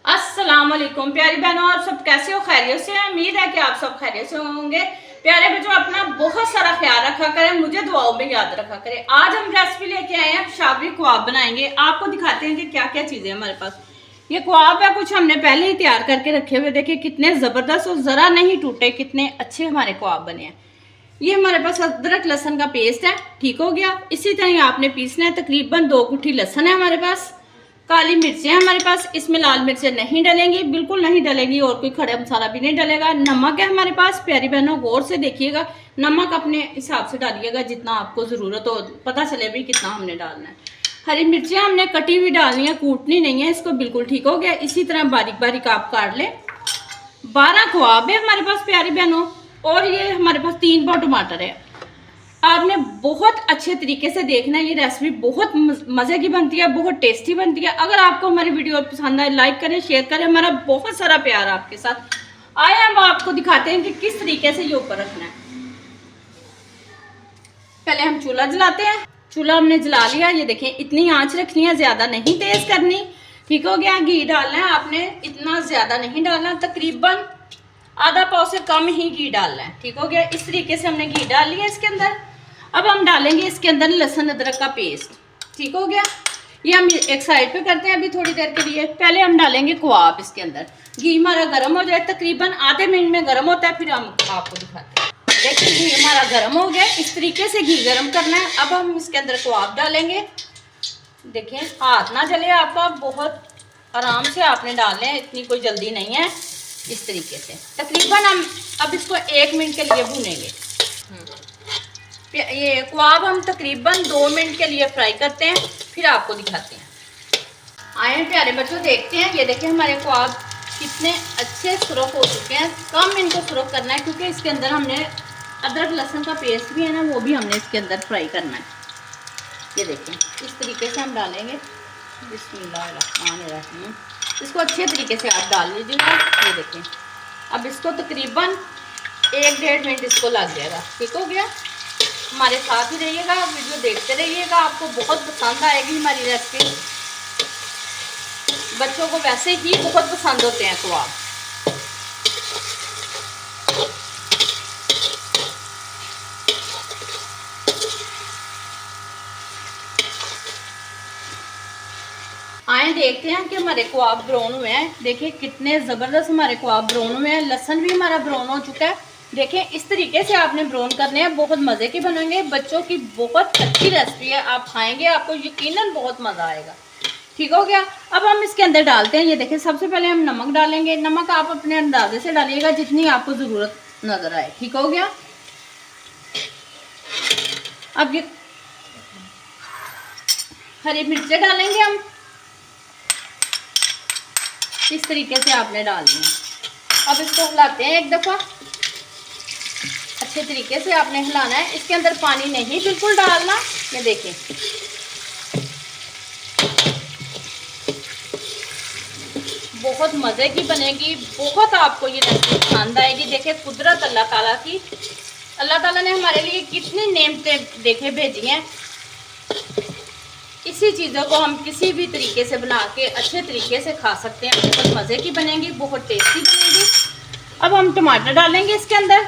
अस्सलाम वालेकुम प्यारी बहनों, आप सब कैसे हो? खैरियत से हैं? उम्मीद है कि आप सब खैरियत से होंगे। प्यारे बच्चों, अपना बहुत सारा ख्याल रखा करें, मुझे दुआओं में याद रखा करें। आज हम रेसिपी लेके आए हैं, शाबरी कबाब बनाएंगे। आपको दिखाते हैं कि क्या क्या चीजें हमारे पास। ये कबाब है, कुछ हमने पहले ही तैयार करके रखे हुए। देखिए कितने जबरदस्त और जरा नहीं टूटे, कितने अच्छे हमारे कबाब बने हैं। ये हमारे पास अदरक लहसुन का पेस्ट है, ठीक हो गया। इसी तरह आपने पीसना है। तकरीबन 2 गुठी लहसुन है हमारे पास। काली मिर्चें हमारे पास, इसमें लाल मिर्चें नहीं डलेंगी, बिल्कुल नहीं डलेंगी, और कोई खड़ा मसाला भी नहीं डलेगा। नमक है हमारे पास। प्यारी बहनों गौर से देखिएगा, नमक अपने हिसाब से डालिएगा जितना आपको ज़रूरत हो, पता चले भी कितना हमने डालना है। हरी मिर्चें हमने कटी हुई डालनी है, कूटनी नहीं है इसको, बिल्कुल ठीक हो गया। इसी तरह बारीक बारीक आप काट लें। 12 कबाब है हमारे पास प्यारी बहनों, और ये हमारे पास 3 पाव टमाटर है। आपने बहुत अच्छे तरीके से देखना है। ये रेसिपी बहुत मज़े की बनती है, बहुत टेस्टी बनती है। अगर आपको हमारी वीडियो पसंद आए, लाइक करें, शेयर करें। हमारा बहुत सारा प्यार आपके साथ। आए हम आपको दिखाते हैं कि किस तरीके से ये ऊपर रखना है। पहले हम चूल्हा जलाते हैं। चूल्हा हमने जला लिया। ये देखें, इतनी आंच रखनी है, ज़्यादा नहीं तेज करनी, ठीक हो गया। घी डालना है आपने, इतना ज़्यादा नहीं डालना, तकरीबन आधा पाव से कम ही घी डालना है, ठीक हो गया। इस तरीके से हमने घी डाल लिया इसके अंदर। अब हम डालेंगे इसके अंदर लहसुन अदरक का पेस्ट, ठीक हो गया। ये हम एक साइड पे करते हैं अभी थोड़ी देर के लिए। पहले हम डालेंगे कबाब इसके अंदर। घी हमारा गर्म हो जाए, तकरीबन आधे मिनट में गर्म होता है, फिर हम आपको दिखाते हैं। देखिए घी हमारा गर्म हो गया, इस तरीके से घी गर्म करना है। अब हम इसके अंदर कबाब डालेंगे। देखिए हाथ ना जले आपका, बहुत आराम से आपने डालने हैं, इतनी कोई जल्दी नहीं है। इस तरीके से तकरीबन हम अब इसको 1 मिनट के लिए भूनेंगे। ये कबाब हम तकरीबन 2 मिनट के लिए फ्राई करते हैं, फिर आपको दिखाते हैं। आए प्यारे बच्चों, देखते हैं। ये देखिए हमारे कबाब कितने अच्छे सुरख हो चुके हैं। कम इनको सुरख करना है, क्योंकि इसके अंदर हमने अदरक लहसुन का पेस्ट भी है ना, वो भी हमने इसके अंदर फ्राई करना है। ये देखें, इस तरीके से हम डालेंगे। बिस्मिल्लाहिर्रहमानिर्रहीम। इसको अच्छे तरीके से आप डाल लीजिएगा। ये देखें, अब इसको तकरीबन 1-1.5 मिनट इसको लग जाएगा, ठीक हो गया। हमारे साथ ही रहिएगा, वीडियो देखते रहिएगा, आपको बहुत पसंद आएगी हमारी रेसिपी। बच्चों को वैसे ही बहुत पसंद होते हैं कबाब। आए देखते हैं कि हमारे कबाब ब्राउन हुए हैं। देखिए कितने ज़बरदस्त हमारे कबाब ब्राउन हुए हैं। लहसुन भी हमारा ब्राउन हो चुका है। देखें इस तरीके से आपने ब्राउन करने हैं, बहुत मज़े के बनेंगे। बच्चों की बहुत अच्छी रेसिपी है, आप खाएंगे आपको यकीनन बहुत मज़ा आएगा, ठीक हो गया। अब हम इसके अंदर डालते हैं। ये देखें, सबसे पहले हम नमक डालेंगे। नमक आप अपने अंदाजे से डालिएगा, जितनी आपको ज़रूरत नज़र आए, ठीक हो गया। अब ये हरी मिर्चें डालेंगे हम, इस तरीके से आपने डालनी है। अब इसको हिलाते हैं एक दफ़ा, अच्छे तरीके से आपने हिलाना है। इसके अंदर पानी नहीं बिल्कुल डालना। ये देखें, बहुत मज़े की बनेगी, बहुत आपको ये रेसिपी पसंद आएगी। देखिए कुदरत अल्लाह ताला की, अल्लाह ताला ने हमारे लिए कितनी नेमतें देखे भेजी हैं। इसी चीज़ों को हम किसी भी तरीके से बना के अच्छे तरीके से खा सकते हैं। बहुत मज़े की बनेगी, बहुत टेस्टी बनेगी। अब हम टमाटर डालेंगे इसके अंदर।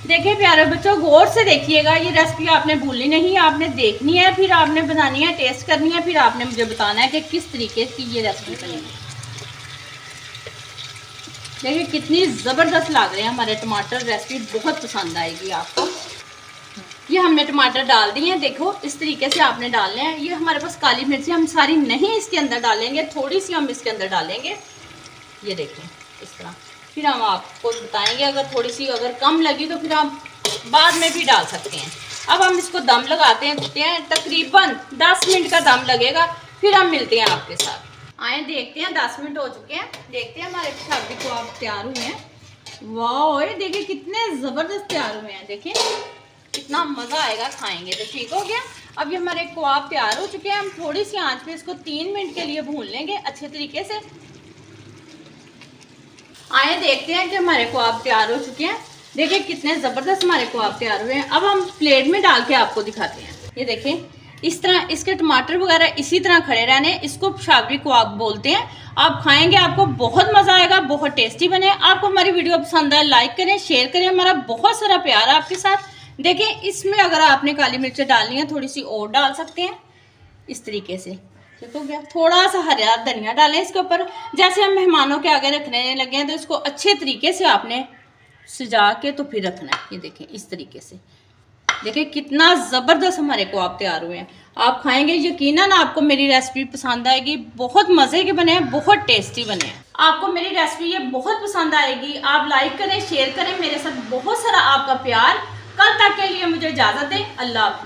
देखिए प्यारे बच्चों, गौर से देखिएगा, ये रेसिपी आपने भूलनी नहीं, आपने देखनी है, फिर आपने बनानी है, टेस्ट करनी है, फिर आपने मुझे बताना है कि किस तरीके की ये रेसिपी बनेगी। देखिए कितनी ज़बरदस्त लग रहे हैं हमारे टमाटर। रेसिपी बहुत पसंद आएगी आपको। ये हमने टमाटर डाल दिए हैं। देखो इस तरीके से आपने डालने हैं। ये हमारे पास काली मिर्ची हम सारी नहीं इसके अंदर डालेंगे, थोड़ी सी हम इसके अंदर डालेंगे। ये देखें इस तरह, फिर हम आपको बताएंगे। अगर थोड़ी सी अगर कम लगी तो फिर हम बाद में भी डाल सकते हैं। अब हम इसको दम लगाते हैं, तकरीबन 10 मिनट का दम लगेगा, फिर हम मिलते हैं आपके साथ। आए देखते हैं, 10 मिनट हो चुके हैं। देखते हैं हमारे शादी को आप तैयार हुए हैं। वाह, देखिए कितने ज़बरदस्त तैयार हुए हैं। देखिए कितना मज़ा आएगा खाएंगे तो, ठीक हो गया। अब ये हमारे कबाब तैयार हो चुके हैं। हम थोड़ी सी आंच पे इसको 3 मिनट के लिए भून लेंगे अच्छे तरीके से। आए देखते हैं कि हमारे कबाब तैयार हो चुके हैं। देखिए कितने ज़बरदस्त हमारे कबाब तैयार हुए हैं। अब हम प्लेट में डाल के आपको दिखाते हैं। ये देखें, इस तरह इसके टमाटर वगैरह इसी तरह खड़े रहने, इसको शाबरी कबाब बोलते हैं। आप खाएंगे आपको बहुत मज़ा आएगा, बहुत टेस्टी बने। आपको हमारी वीडियो पसंद आए लाइक करें, शेयर करें। हमारा बहुत सारा प्यार है आपके साथ। देखें, इसमें अगर आपने काली मिर्च डालनी है थोड़ी सी और डाल सकते हैं इस तरीके से। ठीक हो गया। थोड़ा सा हरा धनिया डालें इसके ऊपर। जैसे हम मेहमानों के आगे रखने लगे हैं तो इसको अच्छे तरीके से आपने सजा के तो फिर रखना है। ये देखें इस तरीके से। देखिए कितना ज़बरदस्त हमारे कबाब तैयार हुए हैं। आप खाएंगे यकीनन आपको मेरी रेसिपी पसंद आएगी। बहुत मज़े के बने हैं, बहुत टेस्टी बने हैं। आपको मेरी रेसिपी ये बहुत पसंद आएगी। आप लाइक करें, शेयर करें। मेरे साथ बहुत सारा आपका प्यार। कल तक के लिए मुझे इजाज़त दें। अल्लाह हाफ़िज़।